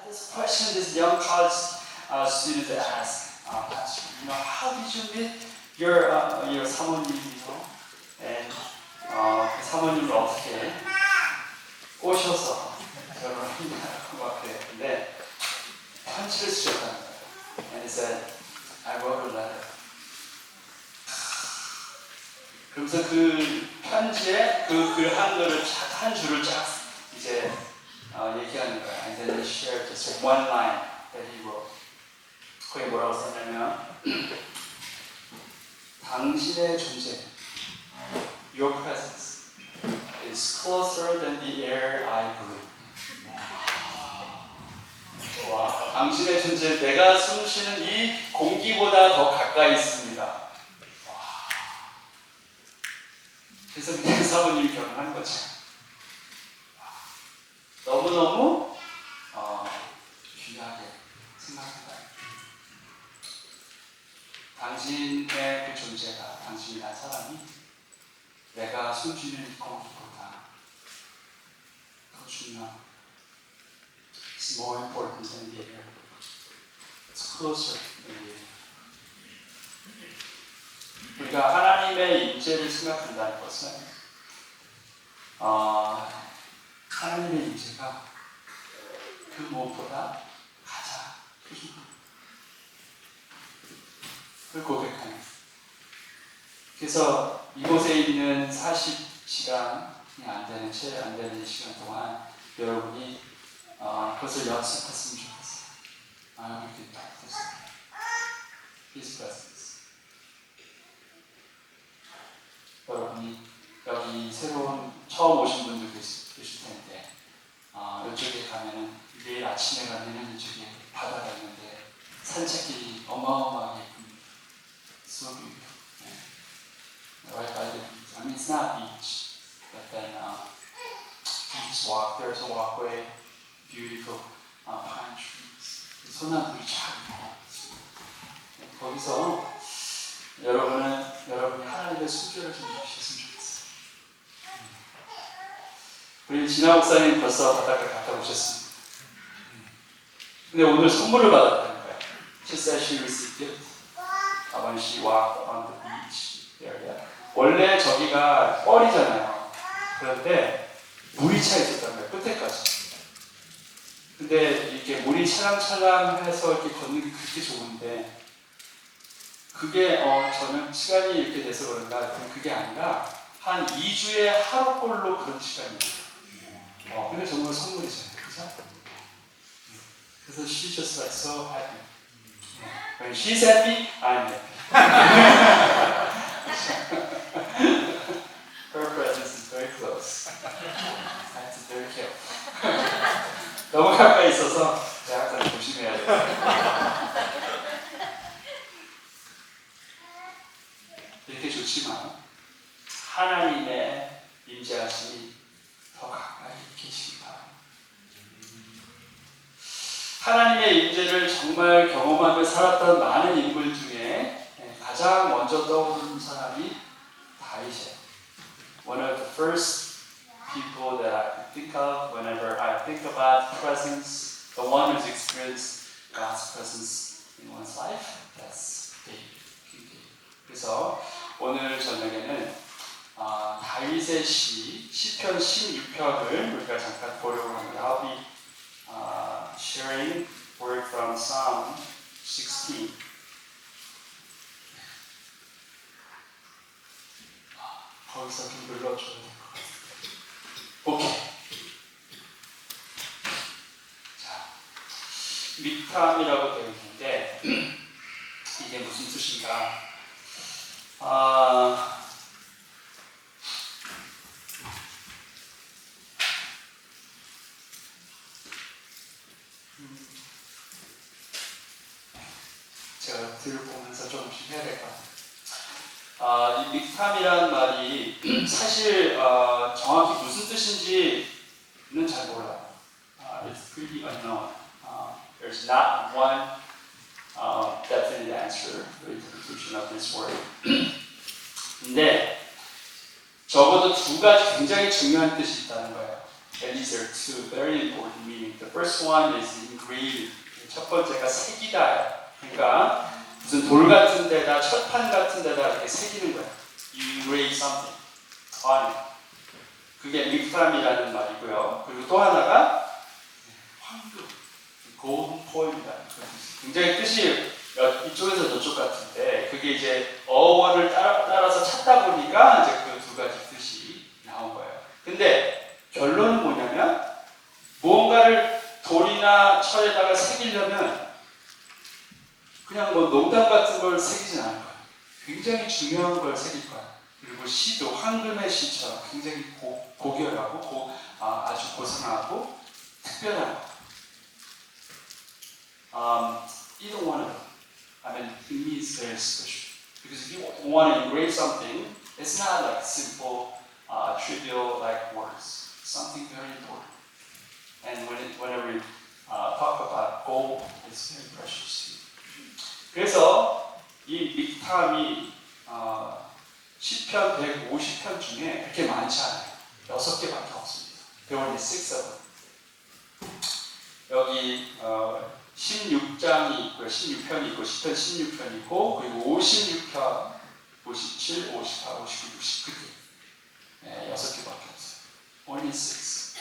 this question this young college student asked, Pastor, how did you meet your 사모님, and 그 사모님을 어떻게 꼬셔서 결혼했냐고 막 그랬는데 편지를 쓰셨다는 거예요. And he said, I wrote a letter. 그러면서 그 편지에 그 글 한글을 한 줄을 쫙 이제 얘기하는 거예요. And then he shared just one line that he wrote. 거기 뭐라고 썼냐면 당신의 존재, your presence is closer than the air I breathe. 와, 당신의 존재, 내가 숨쉬는 이 공기보다 더 가까이 있습니다. 와. 그래서 그 사모님이 결혼한 거죠. 너무너무 귀하게 생각한다. 당신의 그 존재가, 당신이란 사람이 내가 숨쉬는 공기보다 더 중요한, It's more important than the air. It's closer than the air. 우리가 하나님의 임재를 생각한다는 것은 하나님의 임재가 그 무엇보다 가장 소중합니다. 그걸 고백하는. 그래서 이곳에 있는 40시간이 안 되는, 채 안 되는 시간 동안 여러분이 그것을 연습했으면 좋겠어요. 이렇게 practice His presence. 여러분이 여기 새로운 처음 오신 분들 계실 텐데 이쪽에 가면은 내일 아침에 가면은 이쪽에 바다가 있는데 산책길이 어마어마하게 예쁩니다. So beautiful. Right by the beach. I mean, it's not beach, but then you just walk. There's a walkway, beautiful pine trees. 소나무들이 쫙 있고 거기서 여러분이 하나님의 수주를 좀 주셨으면 좋겠어요. 우리 진아 목사님 벌써 바닷가 갔다 오셨습니다. 근데 오늘 선물을 받았다는 거예요. She said she received it when she walked on the beach area. 원래 저기가 뻘이잖아요. 그런데 물이 차 있었단 거예요. 끝에까지. 근데 이렇게 물이 찰랑찰랑해서 이렇게 걷는 게 그렇게 좋은데 그게 저는 시간이 이렇게 돼서 그런가 그게 아니라 한 2주에 하루꼴로 그런 시간이에요. 근데 정말 선물이잖아요. 그죠? 그래서 she's just like so happy. When she's happy, I'm happy. Her presence is very close. I have to be very careful. 너무 가까이 있어서 제가 항상 조심해야 돼요. 이렇게 좋지만 하나님의 임재하심이 더 가까이 계시기 바랍니다. 하나님의 임재를 정말 경험하며 살았던 많은 인물 중에 가장 먼저 떠오르는 사람이 다윗이에요. One of the first people that I can think of whenever I think about presence, the one who's experienced God's presence in one's life, that's David. 그래서 오늘 저녁에는 다윗의 시편 16편을 우리가 잠깐 보려고 합니다. I'll be sharing word from Psalm 16. 거기서 좀 눌러줘야 될 것 같아요. 오케이. 자, miktam이라고 되어 있는데 이게 무슨 뜻인가? 제가 글을 보면서 조금씩 해야 될 것 같아요. 이 miktam이라는 말이 사실 정확히 무슨 뜻인지는 잘 몰라요. It's pretty unknown. There's not one definite answer to the interpretation of this word. 근데 적어도 두 가지 굉장히 중요한 뜻이 있다는 거예요. And these are two very important meanings. The first one is engrave. 첫 번째가 새기다. 그러니까 무슨 돌 같은 데다 철판 같은 데다 이렇게 새기는 거야. You engrave something on it. 그게 믹탐이라는 말이고요. 그리고 또 하나가 황금, golden point이라는 거예요. 굉장히 뜻이 이쪽에서 저쪽 같은데 그게 이제 어원을 따라서 찾다 보니까 이제 그 두 가지 뜻이 나온 거예요. 근데 결론은 뭐냐면 무언가를 돌이나 철에다가 새기려면 그냥 뭐 농담 같은 걸 새기진 않을 거예요. 굉장히 중요한 걸 새길 거예요. 그리고 시도 황금의 시처럼 굉장히 고결하고 아주 고상하고 특별한 거. Either one of them. I mean, to me it's very special. Because if you want to engrave something, it's not like simple, trivial like words. It's something very important. And whenever we talk about gold, it's very precious to you. 그래서 이 믹탐이 시편 150편 중에 그렇게 많지 않아요. 6개밖에 없습니다. There are only 6 of them. 여기 16장이 있고요. 16편이 있고 시편 16편이 있고 그리고 56편, 57, 58, 59, 60 그게 6개밖에 없어요. Only 6.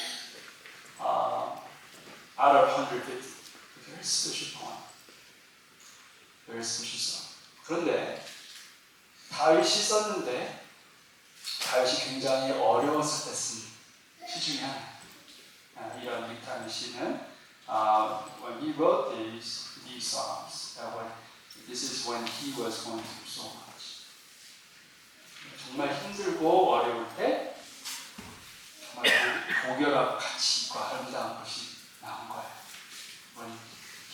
Out of 150. Very special poem. Very special song. 그런데 다윗이 썼는데 다윗이 굉장히 어려웠을 때 쓴 시 중에 하나. 이런 믹탐의 시는 when he wrote these songs, this is when he was going through so much. 정말 힘들고 어려울 때 정말 고결하고 가치 있고 아름다운 것이 나온 거예요. When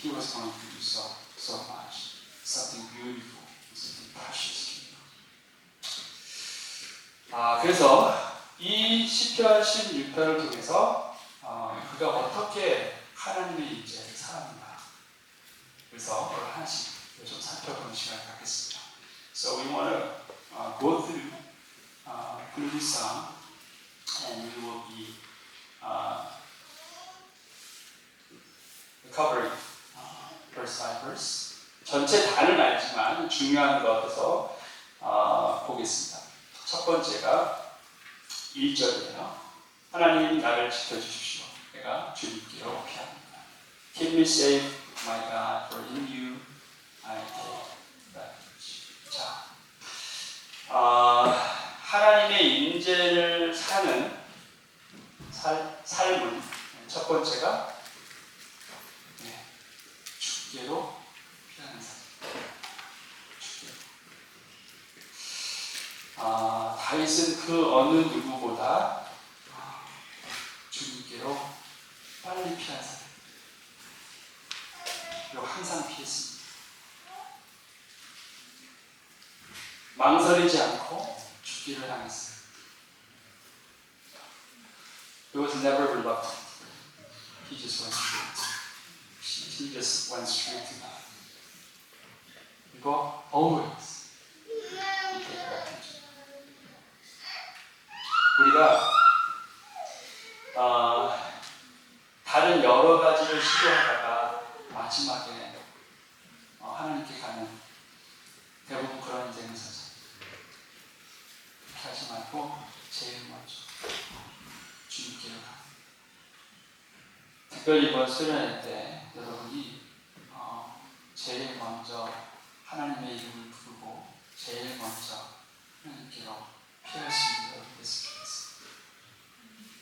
he was going through so much, something beautiful, something precious. 그래서 이 시편 16편을 통해서 그가 어떻게 하나님의 인재를 사랑한다. 그래서 그걸 하나씩 좀 살펴보는 시간을 갖겠습니다. So we want to go through this psalm, and we will be covering verse by verse. 전체 다는 알지만 중요한 것에서 보겠습니다. 첫 번째가 1절이에요. 하나님 나를 지켜주십시오. 내가 주님께로 피합니다. Keep me safe, my God, for in you I take refuge. 자, 하나님의 인재를 사는 삶은 첫 번째가 주께로 피하는 삶. 다윗은 그 어느 누구보다 주님께로 빨리 피한 사람. 그리고 항상 피했습니다. 망설이지 않고 주기를 향했어요. He was never reluctant. He just went straight. He just went straight to God. 그리고 always he take refuge. 우리가 다른 여러 가지를 시도하다가 마지막에 하나님께 가는 대부분 그런 인생을 사죠. 그렇게 하지 말고 제일 먼저 주님께로 가. 특별히 이번 수련회 때 여러분이 제일 먼저 하나님의 이름을 부르고 제일 먼저 하나님께로 피할 수 있는 여러분 됐으면 좋겠습니다.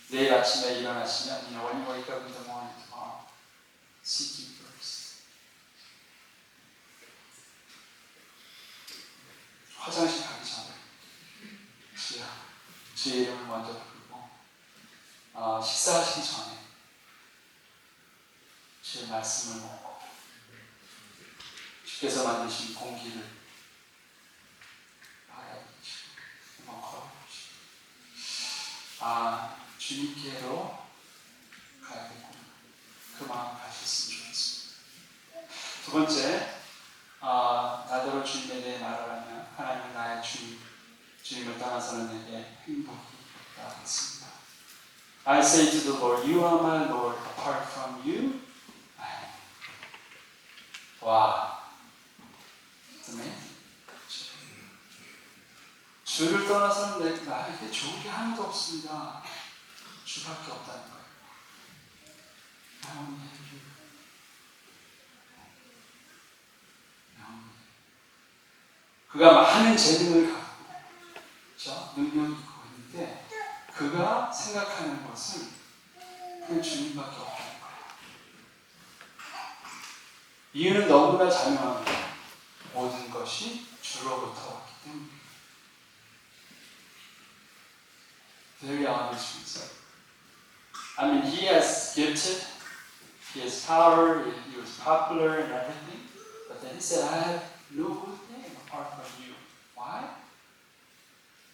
내일 아침에 일어나시면 when you wake up in the morning tomorrow, seek Him first. 화장실 가기 전에 주의 이름을 먼저 부르고 식사하시기 전에 주의 말씀을 먹고 주께서 만드신 공기를 바라보시고 한번 걸어보시고 주님께로 가야겠구나. 그 마음 가셨으면 좋겠습니다. 두 번째, 나더러 주님에 대해 말하라면 하나님은 나의 주님, 주님을 떠나서는 내게 행복이 없다 했습니다. I say to the Lord, you are my Lord. Apart from you, 와, it's amazing. 주를 떠나서는 나에게 좋은 게 하나도 없습니다. 주밖에 없다는 거예요. 그가 많은 재능을 갖고, 그렇죠? 능력이 있고 있는데 그가 생각하는 것은 그 주님밖에 없다는 거예요. 이유는 너무나 자명합니다. 모든 것이 주로부터 왔기 때문입니다. Very honest reason. I mean, he has gifted, he has power, he was popular and everything, but then he said, I have no good thing apart from you. Why?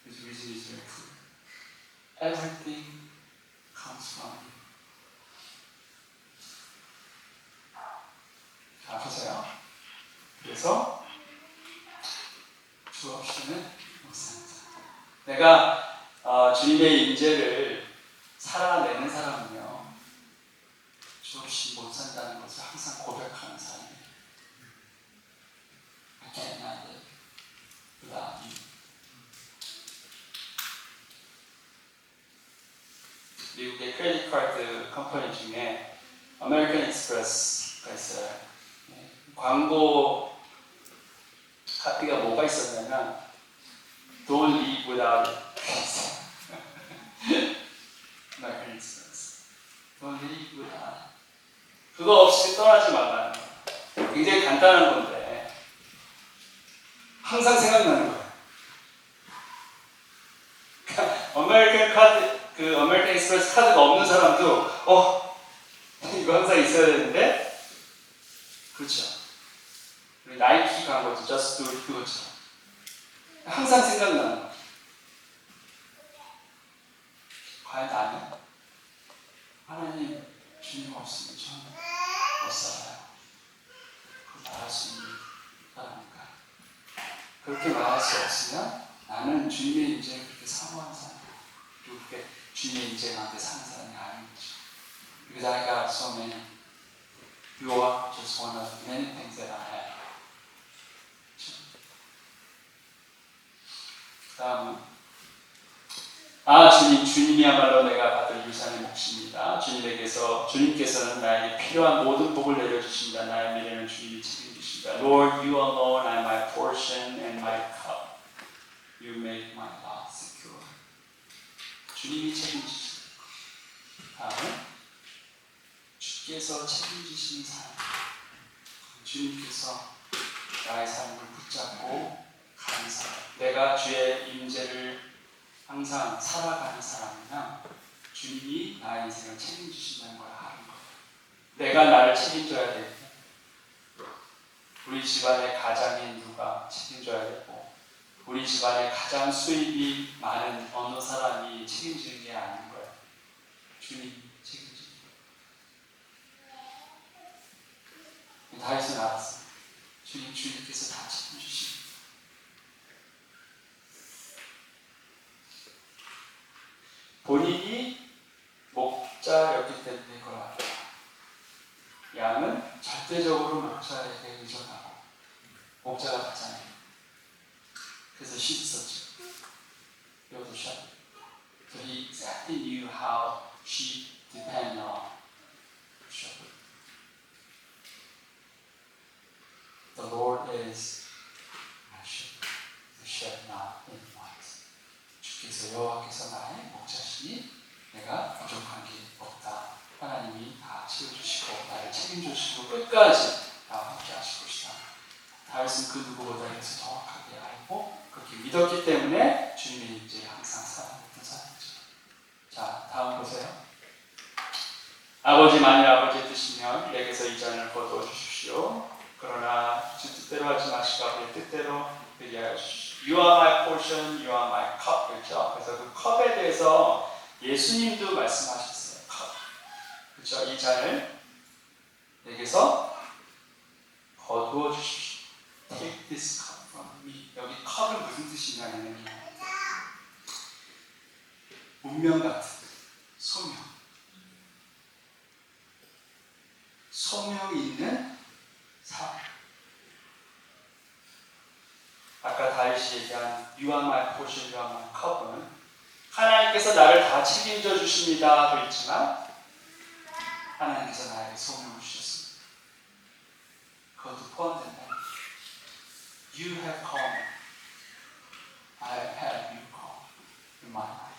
His reason is very clear. Everything comes from you. 자, 보세요. 그래서 주 없이는 못 삽니다. 내가 주님의 임재를 살아내는 사람은요, 주 없이 못 산다는 것을 항상 고백하는 사람이에요. I cannot live without you. 미국의 크레딧 카드 컴퍼니 중에 아메리칸 익스프레스가 있어요. 광고 카피가 뭐가 있었냐면 Don't leave without it. American Express. Don't leave without it. 그거 없이 떠나지 말라는 거예요. 굉장히 간단한 건데 항상 생각나는 거예요. 아메리칸 익스프레스 카드가 없는 사람도 이거 항상 있어야 되는데, 그렇죠. 우리 나이키 광고죠. Just do it 그거죠. 항상 생각나는 거예요. 과연 나는 하나님 주님 없으면 저는 못 살아요. 그걸 말할 수 있는 사람인가? 그렇게 말할 수 없으면 나는 주님의 인재를 그렇게 사모하는 사람이에요. 그리고 그게 주님의 인재가 나한테 사는 사람이 아닌 거죠. Because I got so many. You are just one of many things that I have. 다음은 주님이야말로 내가 받을 유산의 몫입니다. 주님께서는 나에게 필요한 모든 복을 내려주신다. 나의 미래는 주님이 책임지신다. Lord, you alone are my portion and my cup. You make my lot secure. 주님이 책임지신다. 다음은 주께서 책임지시는 삶. 주님께서 나의 삶을 붙잡고 가는 사람. 내가 주의 임재를 항상 살아가는 사람이나 주님이 나의 인생을 책임지신다는 걸 아는 거예요. 내가 나를 책임져야 되고, 우리 집안의 가장인 누가 책임져야 되고, 우리 집안에 가장 수입이 많은 어느 사람이 책임지는 게 아닌 거예요. 주님이 책임지는 거예요. 다윗은 알았어요. 주님께서 다 책임주시고, 본인이 목자였기 때문에 그걸 압니다. 양은 절대적으로 목자에게 의존하고 목자가 가잖아요. 그래서 씻었죠. He was a shepherd. So he exactly knew how sheep depend on the shepherd. The Lord is my shepherd. The shepherd not in want. 주께서 여호와께서 나의 목자시니 내가 부족한 게 없다. 하나님이 다 채워주시고 나를 책임주시고 끝까지 나와 함께 하실 것이다. 다윗은 그 누구보다 이것을 정확하게 알고 그렇게 믿었기 때문에 주님의 임재에 항상 살아있던 사람이죠. 자, 다음 보세요. 아버지, 만일 아버지의 뜻이면 내게서 이 잔을 거두어 주십시오. 그러나 주 뜻대로 하지 마시고 아버지의 뜻대로 되게 하여 주십시오. You are my portion, you are my cup. 그렇죠? 그래서 그 컵에 대해서 예수님도 말씀하셨어요. 컵. 그렇죠? 이 잔을 내게서 거두어 주십시오. Take this cup from me. 여기 컵은 무슨 뜻이냐면 운명 같은 소명. 소명이 있는 삶. 아까 다윗이 얘기한 You are my portion, you are my cup은 하나님께서 나를 다 책임져 주십니다도 있지만 하나님께서 나에게 소명을 주셨습니다. 그것도 포함된다. You have called me. I have had you call in my life.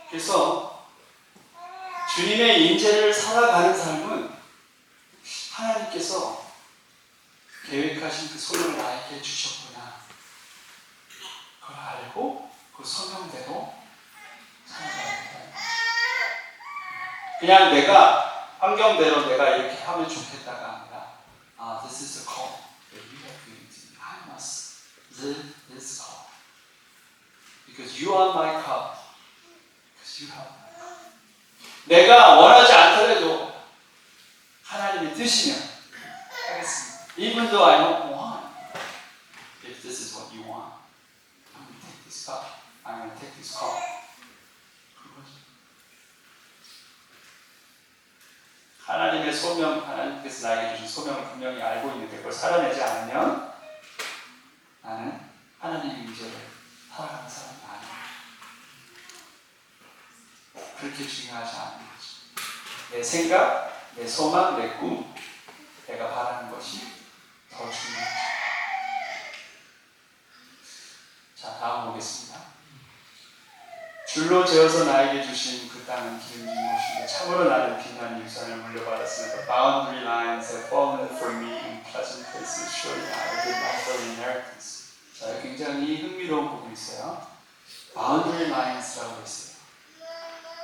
그래서 주님의 인재를 살아가는 삶은 하나님께서 계획하신 그 소명을 나에게 주셨구나. 그걸 알고 그 소명대로 살아가야 돼요. 그냥 내가 환경대로 내가 이렇게 하면 좋겠다가 아니라 this is a call that you have given to me. I must live this call. Because you are my cup. Because you have my cup. 내가 원하지 않더라도 하나님의 뜻이면 하겠습니다. Even though I don't want, if this is what you want, I'm going to take this cup. I'm going to take this call. 그거죠. 하나님의 소명, 하나님께서 나에게 주신 소명을 분명히 알고 있는데 그걸 살아내지 않으면 나는 하나님의 임재를 살아가는 사람이 아니야. 그렇게 중요하지 않은 거죠. 내 생각, 내 소망, 내 꿈, 내가 바라는 것이 더 중요하죠. 자, 다음 보겠습니다. 줄로 재어서 나에게 주신 그 땅은 기름진 곳인데 참으로 나는 빛난 유산을 물려받았으니까 boundary lines have fallen for me in pleasant places. Surely I will give my full inheritance. 자, 굉장히 흥미로운 부분이 있어요. boundary lines라고 있어요.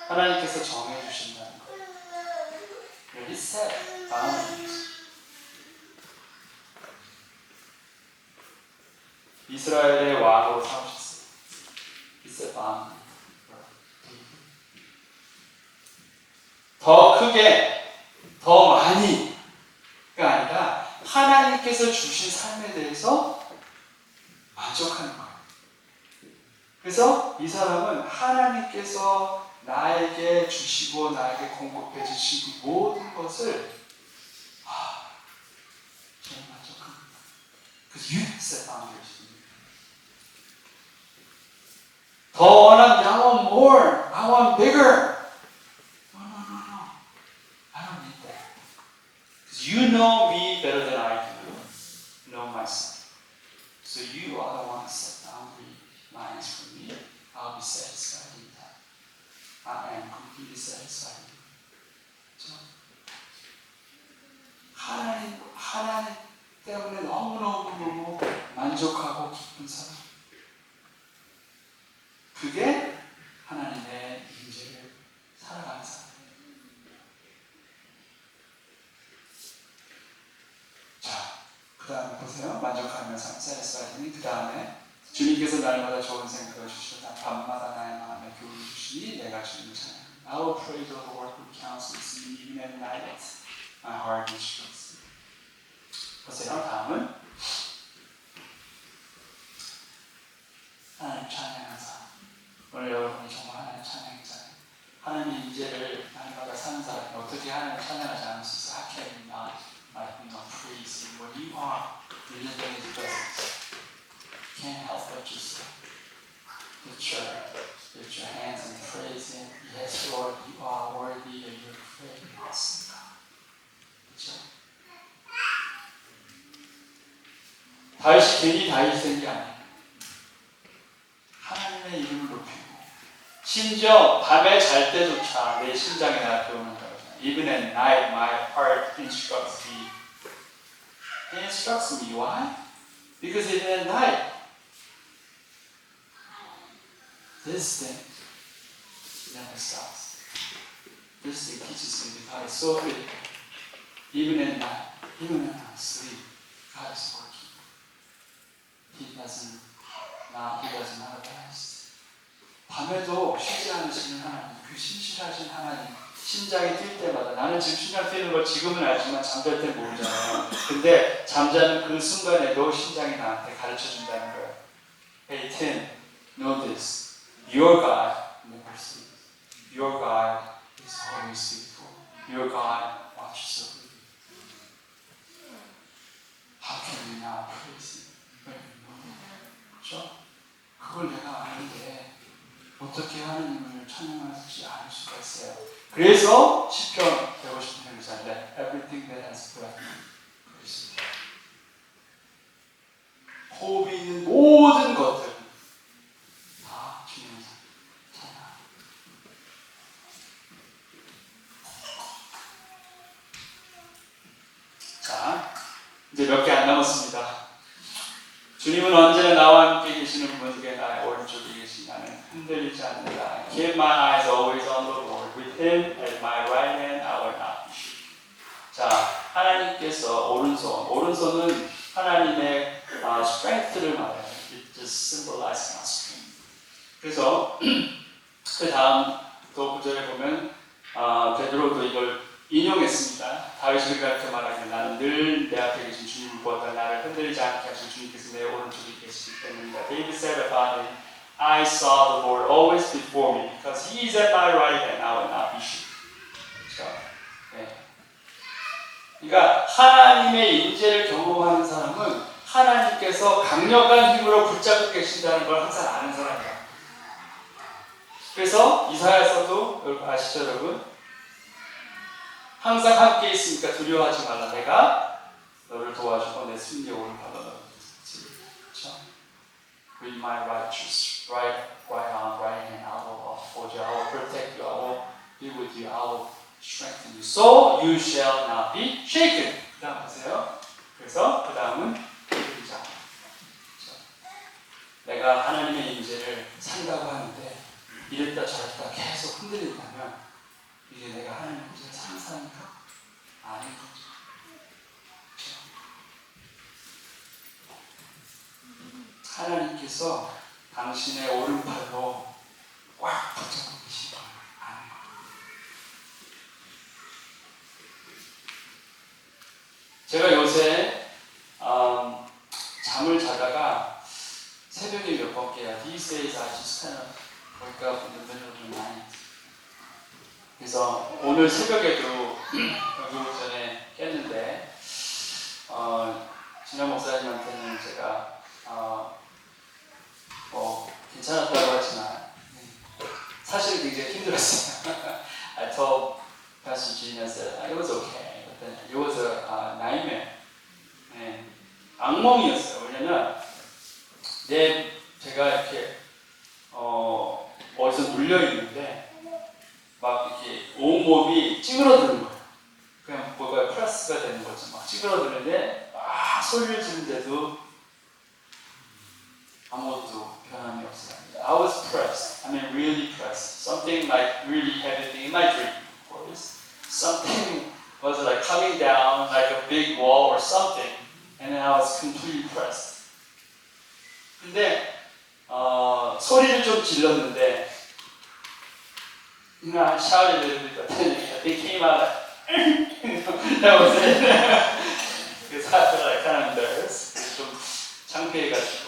하나님께서 정해주신다는 거예요. He set boundaries. 이스라엘의 왕으로 삼으셨어요. He set boundaries. 더 크게, 더 많이가 아니라 하나님께서 주신 삶에 대해서 만족하는 거예요. 그래서 이 사람은 하나님께서 나에게 주시고 나에게 공급해 주신 모든 것을 저는 만족합니다. Because you set boundaries. 더 원하면 I want more, I want bigger. You know me better than I do know myself. So you are the one to set boundary lines for me. I'll be satisfied in that. I am completely satisfied. 하나님 때문에 너무너무 만족하고 기쁜 사람. 그게 하나님의 임재를 살아가는 사람. 그 다음에 보세요. 만족하며 사tisfying. 그 다음에 주님께서 날마다 좋은 생각을 주시고 밤마다 나의 마음에 교훈을 주시니 내가 주님을 찬양합니다. I will praise the Lord who counsels me even at night. My heart instructs me. 보세요. 다음은 하나님 찬양하는 사람. 오늘 여러분이 정말 하나님 찬양이잖아요. 하나님의 인재를 날마다 사는 사람이 어떻게 하나님 찬양하지 않을 수 있어요? How can you not? Praise Him when you are living in His presence. You can't help but just lift your hands and praise Him. Yes, Lord, you are worthy of your praise. 그렇죠? 다윗이 괜히 다윗이 된 게 아니에요. 하나님의 이름을 높이고 심지어 밤에 잘 때조차 내 심장이 나를 배우는다고. Even at night, my heart instructs me. He instructs me. Why? Because even at night, this thing never stops. This thing teaches me that God is so good. Even at night, even when I'm asleep, God is working. He does not rest. 밤에도 쉬지 않으시는 하나님, 그 신실하신 하나님. 심장이 뛸 때마다 나는 지금 심장 뛰는 걸 지금은 알지만 잠잘 때 모르잖아요. 근데 잠자는 그 순간에도 심장이 나한테 가르쳐준다는 거예요. Hey Tim, know this. Your God never sleeps. Your God is always faithful. Your God she's so good. How can we now praise him when we know him? 그렇죠? 그걸 내가 아는데 어떻게 하나님을 찬양하지 않을 수가 있어요. 그래서 시편 150편 기자인데 Everything that has breath praise him. 호흡이 있는 모든 것들 다 주님을 찬양. 자, 이제 몇 개 안 남았습니다. 주님은 언제나 나와 함께 계시는 분에게 나의 오른쪽에 계신 나는 흔들리지 않는다. Keep my eyes always on the Lord. With Him at my right hand, I will not be shaken. 자, 하나님께서 오른손은 하나님의 strength를 말해요. It just symbolizes my strength. 그래서 그 다음 또 구절에 보면 베드로도 이걸 인용했습니다. 다윗이 그렇게 말하기를 나는 늘 내 앞에 계신 주님을 보았다. 나를 흔들리지 않게 하신 주님께서 내 오른쪽에 계시기 때문이다. David said about him, I saw the Lord always before me because He is at my right hand, I will not be shaken. 그렇죠? 네. 그러니까 하나님의 인재를 경험하는 사람은 하나님께서 강력한 힘으로 붙잡고 계신다는 걸 항상 아는 사람이에요. 그래서 이사야서도 여러분 아시죠, 여러분? 항상 함께 있으니까 두려워하지 말라. 내가 너를 도와주고 내 승리의 오른팔로 너를 붙들지. 그렇죠? With my righteous right arm, right hand, I will uphold you. I will protect you. I will be with you. I will strengthen you. So you shall not be shaken. 그 다음 보세요. 그래서 그 다음은 흔들리지 않아. 그렇죠? 내가 하나님의 인재를 산다고 하는데 이랬다 저랬다 계속 흔들린다면 이게 내가 하나님의 인재를 사는 사람인가? 아닌 거죠. 그렇죠? 하나님께서 당신의 오른팔로 꽉 붙잡고 계신 걸 아는 거예요. 제가 요새 잠을 자다가 새벽에 몇 번 깨요. These days I just kind of wake up in the middle of the night. 그래서 오늘 새벽에도 여기 전에 깼는데 진영 목사님한테는 제가 괜찮았다고 하지만 사실 굉장히 힘들었어요. I told Pastor Gene, I said it was okay, but then it was a nightmare. 네, 악몽이었어요. 왜냐면 제가 이렇게 어디서 눌려 있는데 막 이렇게 온몸이 찌그러드는 거예요. 그냥 뭐가 플러스가 되는 거죠. 막 찌그러드는데 막 소리를 지르는데도 아무것도 변함이 없어요. I was pressed. I mean really pressed. Something like really heavy thing in my dream, of course. Something was like coming down like a big wall or something, and then I was completely pressed. 근데 소리를 좀 질렀는데 I shouted a little bit, but then they came out like, that was it. Because I felt like kind of embarrassed. 그래서 좀 창피해가지고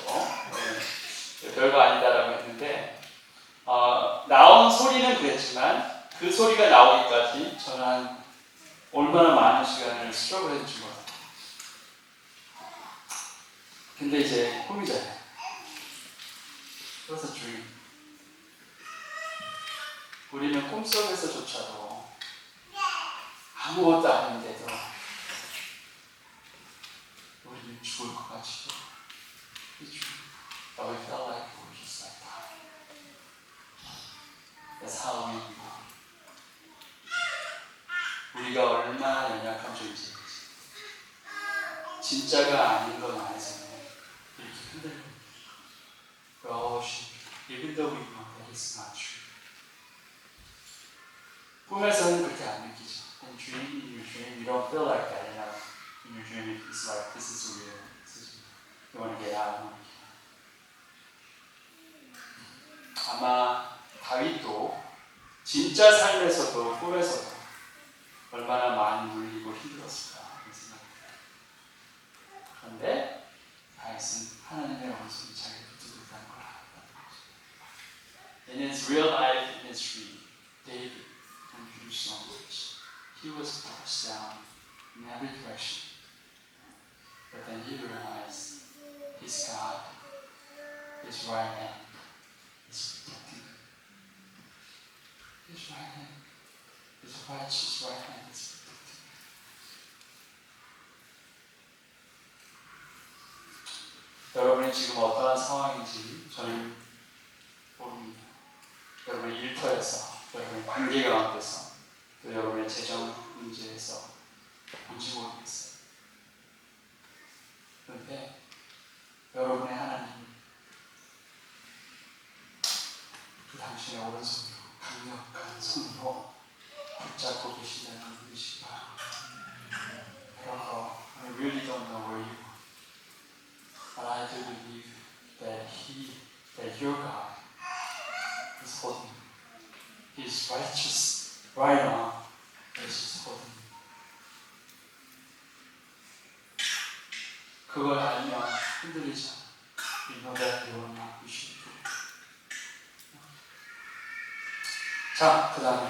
별거 아니다라고 했는데 나온 소리는 그랬지만 그 소리가 나오기까지 저는 한 얼마나 많은 시간을 스트러글 해준 것 같아요. 근데 이제 꿈이잖아요. 그래서 dream. 우리는 꿈속에서조차도 아무것도 아닌데도 우리는 죽을 것 같이 But we felt like we were just like that. That's how we know. 우리가 얼마나 연약한 존재인지 진짜가 아닌 건 안에서는 이렇게 흔들고 We're all shaking, even though we know that it's not true. 꿈에서는 그렇게 안 느끼죠. In your dream, you don't feel like that. In your dream, it's like this is real. You want to get out. 아마 다윗도 진짜 삶에서도 꿈에서도 얼마나 많이 물리고 힘들었을까 그런 생각입니다. 그런데 다윗은 하나님의 원수를 자기 붙들고 있다는 걸 알았다는 거죠. In his real life, in his dream, David introduced knowledge. he was pressed down in every direction. But then he realized his God, his right hand, is protecting him. His right hand, his righteous right hand is protecting him. 여러분이 지금 어떠한 상황인지 저는 모릅니다. 여러분의 일터에서, 여러분의 관계 가운데서, 또 여러분의 재정 문제에서 뭔지 모르겠어요. 그런데 여러분의 하나님, 그 당신의 오른손으로 강력한 손으로 붙잡고 계신다는 의식이 바랍니다. 여러분, I really don't know where you are, but I do believe that your God is holding you. His righteous right arm is holding you. 그걸 알면 흔들리지 않아. You know that you will not be shaken. 자, 그 다음에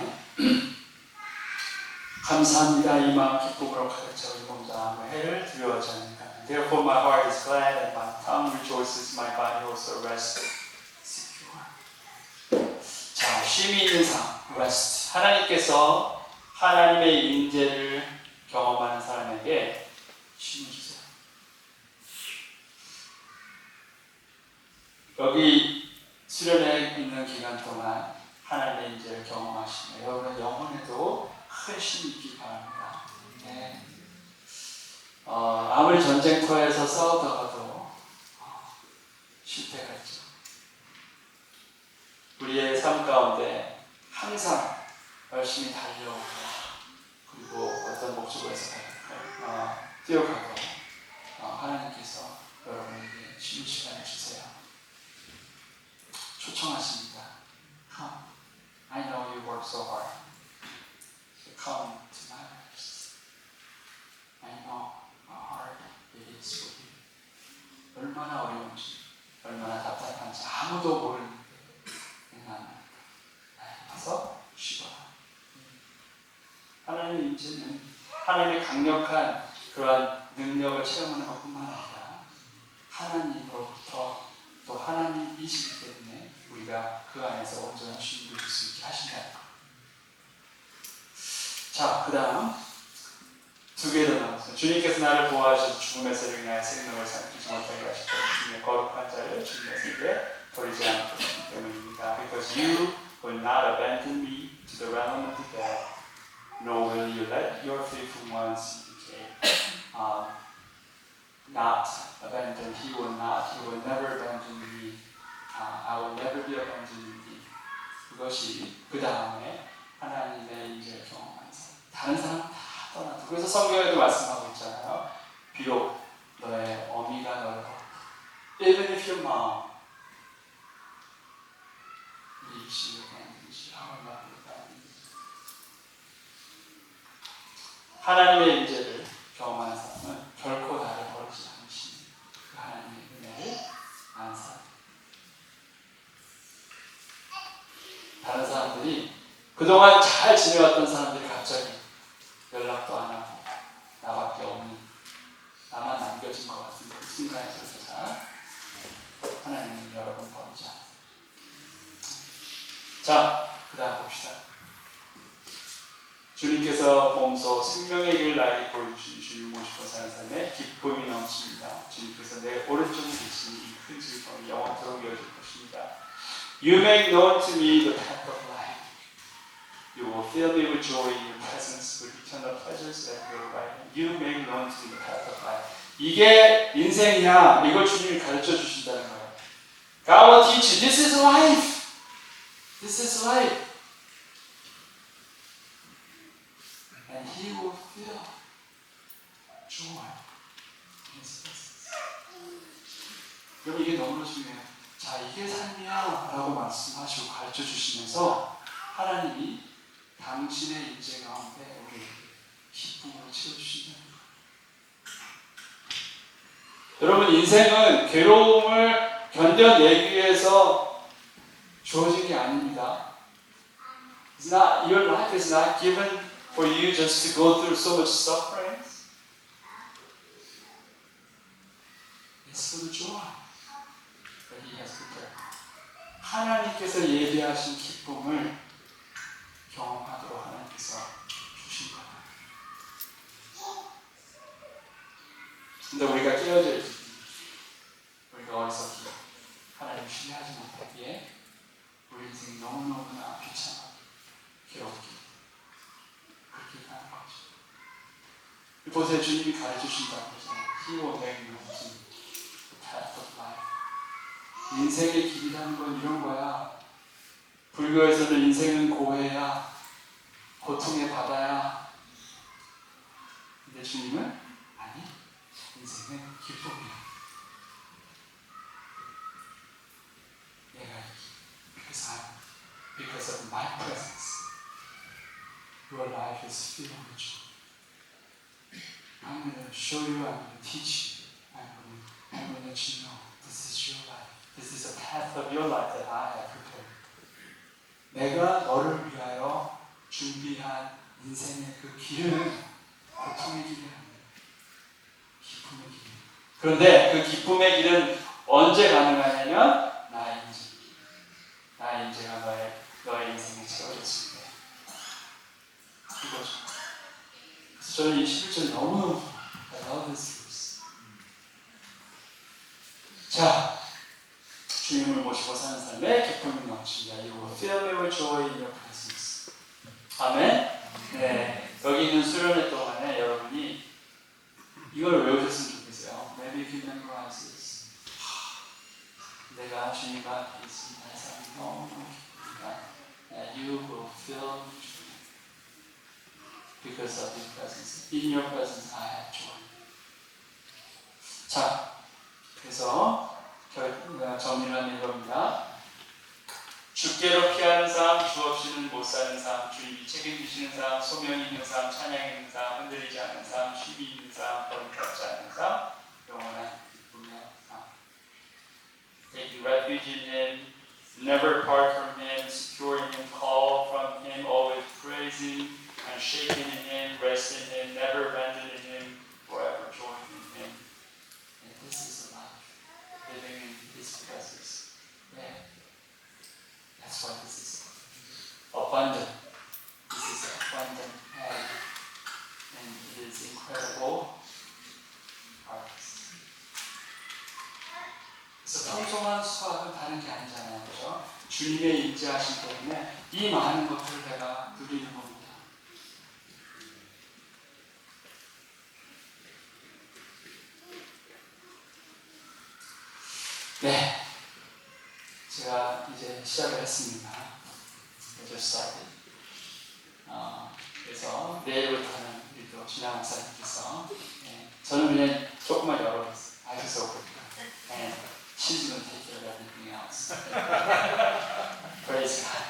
감사합니다. 이 마음 기쁨으로 가득 채워 이 다음에 해를 두려워하지 않는다. Therefore my heart is glad and my tongue rejoices, my body also rests secure. 자, 쉼이 있는 삶, rest. 하나님께서 하나님의 인재를 경험하는 사람에게 쉼을 주세요. 여기 수련회 있는 기간 동안 하나님의 인재를 경험하시며 여러분의 영혼에도 큰 쉼이 있기 바랍니다. 네. 아무리 전쟁터에서 싸우다가도 쉴 때가 있죠. 우리의 삶 가운데 항상 열심히 달려오고 그리고 어떤 목적에서 뛰어가고 하나님께서 여러분에게 쉬는 시간을 주세요. 초청하십니다. Come. I know you work so hard. So come to my rest. I know how hard it is for you. 얼마나 어려운지, 얼마나 답답한지 아무도 모르는데 나는 가서 쉬거라. 하나님의 인재는 하나님의 강력한 그러한 능력을 체험하는 것뿐만 아니라 하나님으로부터 또 하나님이시기 때문에 우리가 그 안에서 온전한 쉼을 줄 수 있게 하신다는 것. 자, 그 다음 두 개 더 남았어요. 주님께서 나를 보호하셔서 죽음에서 인하여 생명을 삼키지 못하게 하셨다는 주님의 거룩한 자를 주님에게 버리지 않기 때문입니다. Because you will not abandon me to the realm of the dead, nor will you let your faithful ones see decay. Not abandon, he will never abandon me. I will never be abandoned thee. 그것이 그 다음에 하나님의 인재를 경험한 사람. 다른 사람 다 떠나도. 그래서 성경에도 말씀하고 있잖아요. 비록 너의 어미가 너를 even if your mom leaves you abandons you, I will never abandon you. 하나님의 인재를 경험하는 사람은 결코 나를 버리지 않으시는 그 하나님의 은혜를 아는 사람. 다른 사람들이 그동안 잘 지내왔던 사람들이 갑자기 연락도 안 하고 나밖에 없는 나만 남겨진 것 같은 그 순간에 서서 하나님은 여러분 버리지 않아요. 자, 그 다음 봅시다. 주님께서 몸소 생명의 길을 나에게 보여주신 주님 모시고 사는 삶에 기쁨이 넘칩니다. 주님께서 내 오른쪽에 계신 이 큰 즐거움이 영원토록 이어질 것입니다. You make known to me the path of life. You will fill me with joy in your presence, with eternal pleasures at your right hand. You make known to me the path of life. 이게 인생이야. 이걸 주님이 가르쳐 주신다는 거예요. God will teach you. This is life. This is life. And He will fill joy in His presence. 그럼 이게 너무나 중요해요. 자, 이게 삶이야 라고 말씀하시고 가르쳐 주시면서 하나님이 당신의 인재 가운데 우리에게 기쁨으로 채워주신다는 거예요. 여러분, 인생은 괴로움을 견뎌내기 위해서 주어진 게 아닙니다. Your life is not given For you just to go through so much suffering? It's for the joy that He has prepared. 하나님께서 예비하신 기쁨을 경험하도록 하나님께서 주신 거예요. 근데 우리가 깨어져 있기 때문에 우리가 어리석기 하나님 신뢰하지 못하기에 우리 인생이 너무너무나 귀찮아 괴롭기 그렇게 가는 거죠. 이곳에 주님이 가르쳐주신다고 그러잖아요. He will make you the path of life. 인생의 길이라는 건 이런 거야. 불교에서는 인생은 고해야 고통의 바다야. 근데 주님은 아니, 인생은 기쁨이야. 내가 because of my presence, your life is filled with joy. I'm going to show you, I'm going to teach you, I'm going to let you know this is your life. This is a path of your life that I have prepared. 내가 너를 위하여 준비한 인생의 그 길은 고통의 길이 아니에요. 기쁨의 길이에요. 그런데 그 기쁨의 길은 언제 가능하냐면 나의 인재가 너의 인생에 채워졌을 때 이거죠. 그래서 저는 이 11절 너무 I love this verse. 자, 주님을 모시고 사는 삶에 기쁨이 넘칩니다. You will fill me with joy in your presence. 아멘. 네, 여기 있는 수련회 동안에 여러분이 이걸 외우셨으면 좋겠어요. Maybe you can memorize this. 내가 주님과 함께 있습니다. 내 삶이 너무너무 기쁘니까 You will fill me with joy because of His presence. In your presence I have joy. 자, 그래서 정리하는 이겁니다. 주께로 피하는 삶, 주 없이는 못 사는 삶, 주님이 책임지시는 삶, 소명이 있는 삶, 찬양이 있는 삶, 흔들리지 않는 삶, 쉼이 있는 삶, 버림받지 않는 삶, 영원한 기쁨의 삶. Take refuge in Him, never part from Him, secure in Him, call from Him, always praising, unshaken in Him, rest in Him, never abandon in Him, forever join in Him. And this is a life living in His presence. Yeah. That's why this is abundant. This is abundant and it is incredible harvest. 그래서 평범한 수확은 다른 게 아니잖아요, 그렇죠? 주님의 임재하심 때문에 이 많은 것들을 내가 누리는 겁니다. 네. 제가 이제 시작을 했습니다. I just started. 그래서 내일부터는 우리 또 진아 목사님께서 저는 그냥 조금만 열어봤어요. I just opened it. And she's going to take care of everything else. Praise God.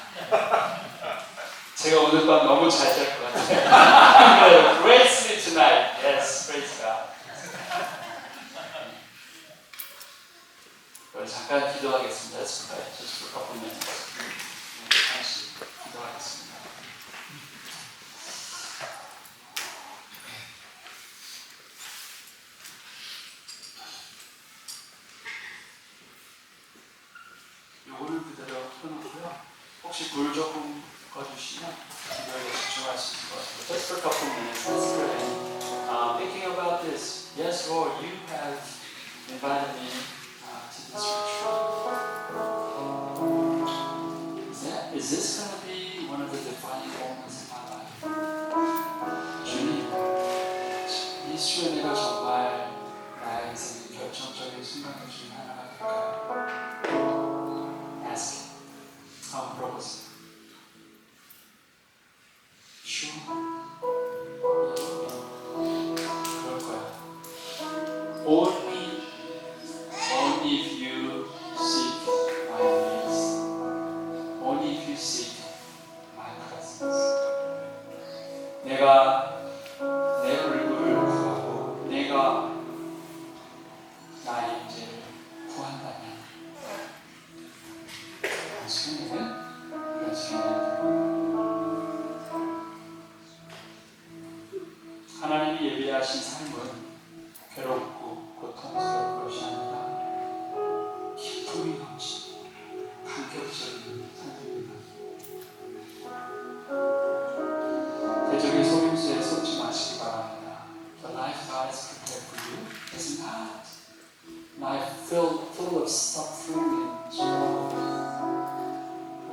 제가 오늘 밤 너무 잘 잘 것 같아요. I'm going to great sleep tonight. Yes, praise God. 잠깐 기도하겠습니다. Let's pray just for a couple minutes. 잠시 기도하겠습니다. 요거는 그대로 펴놓고요. 혹시 불 조금 꺼주시면 기도에 집중할 수 있을 것 같아요. Just for a couple minutes. Let's pray. Thinking about this. Yes, Lord, you have invited me to this retreat. Is this going to be one of the defining moments in my life? 주님, 이 수련회가 정말 나의 인생의 결정적인 순간들 중에 하나가 될까요? Ask Him. 한번 물어보세요. Sure. 그럴 거야. Only if you seek my needs. Only if you seek my presence. 내가 내 얼굴을 구하고 내가 나의 인재를 구한다면 나중에는 하나님이 예비하신 삶은 괴롭고 고통스러운 것이 아니라 기쁨이 넘치는 감격적인 삶입니다. 대적의 속임수에 속지 마시기 바랍니다. The life God has prepared for you is not life full of suffering and struggle.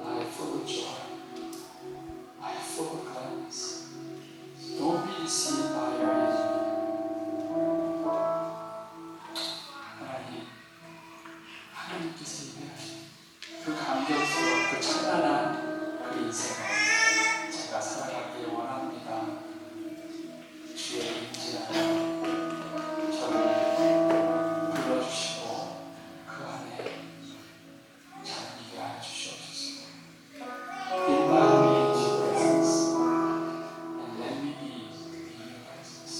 Life full of joy. Life full of gladness. Don't be deceived by your enemy. 하나님께서 예배하신 그 감격스러운 그 찬란한 그 인생을 제가 살아가길 원합니다. 주의 임재하여 저를 불러주시고 그 안에 잠기게 하여 주시옵소서. Invite me into your presence and let me be in your presence.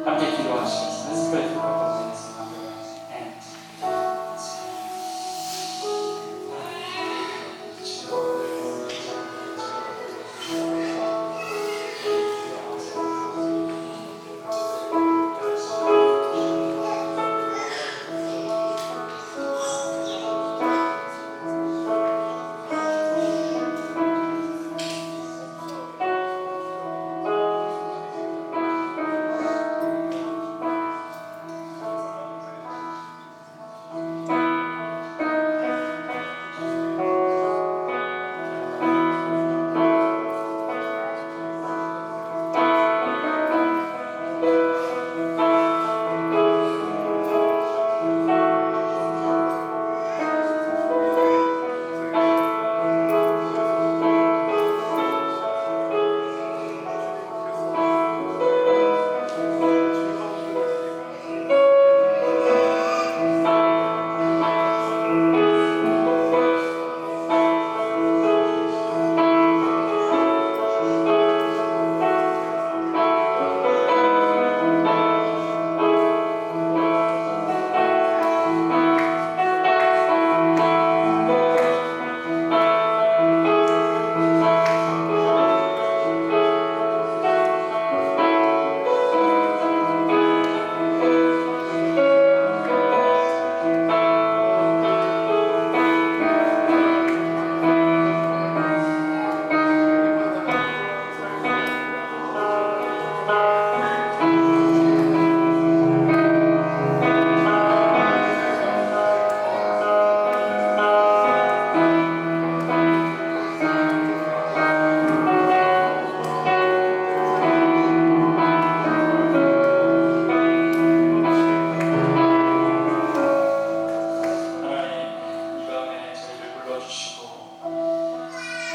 함께 기도하시면서 Let's pray for a couple of minutes and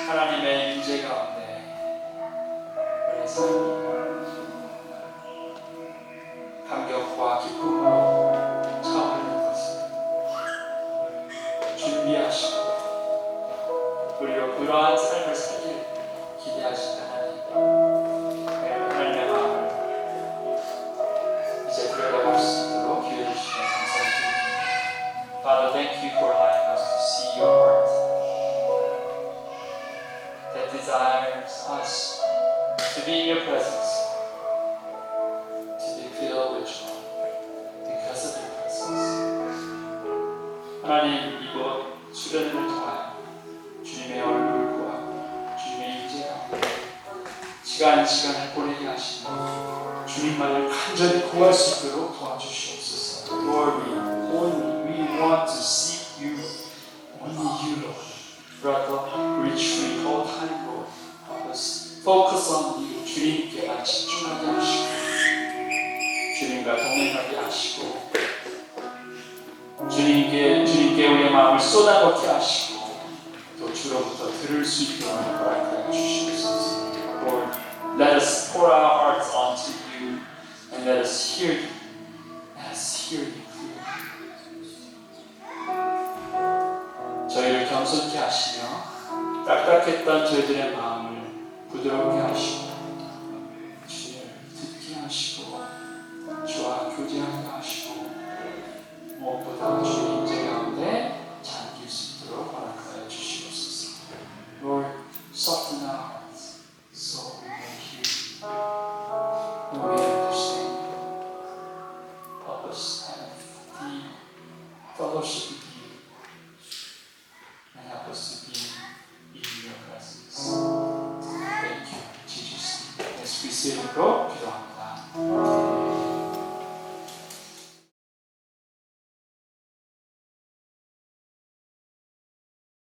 하나님의 임재 가운데 우리의 삶이 감격과 기쁨으로 차오르는 것을 준비하시고 우리로 그러한 삶을 살길 기대하신 하나님의 마음을 이제 들여다볼 수 있도록 기회 주시면 감사드립니다. Father, thank you for allowing us to see your heart that desires us to be in your presence, to be filled with joy because of your presence. 하나님, 이곳 수련회를 통하여 주님의 얼굴을 구하고 주님의 임재 가운데 시간을 보내게 하시고 주님만을 간절히 구할 수 있도록 도와주시옵소서. Lord, we want to seek you, only you, Lord. Throughout the retreat, all time, Lord, help us focus on you. 주님께만 집중하게 하시고 주님과 동행하게 하시고 주님께 우리의 마음을 쏟아붓게 하시고 또 주로부터 들을 수 있도록 허락하여 주시옵소서. Lord, let us pour our hearts onto you and let us hear you. Let us hear you clearly. 저희를 겸손케 하시며 딱딱했던 저희들의 마음을 부드럽게 하시고 주를 듣게 하시고 주와 교제하게 하시고 무엇보다 주의 임재 가운데 잠길 수 있도록 허락하여 주시옵소서. Lord, soften our hearts. so we may hear you. We may understand you. Help us have the fellowship with you and help us to be in your presence. Thank you, Jesus. Yes, we seal the rope. 기도합니다.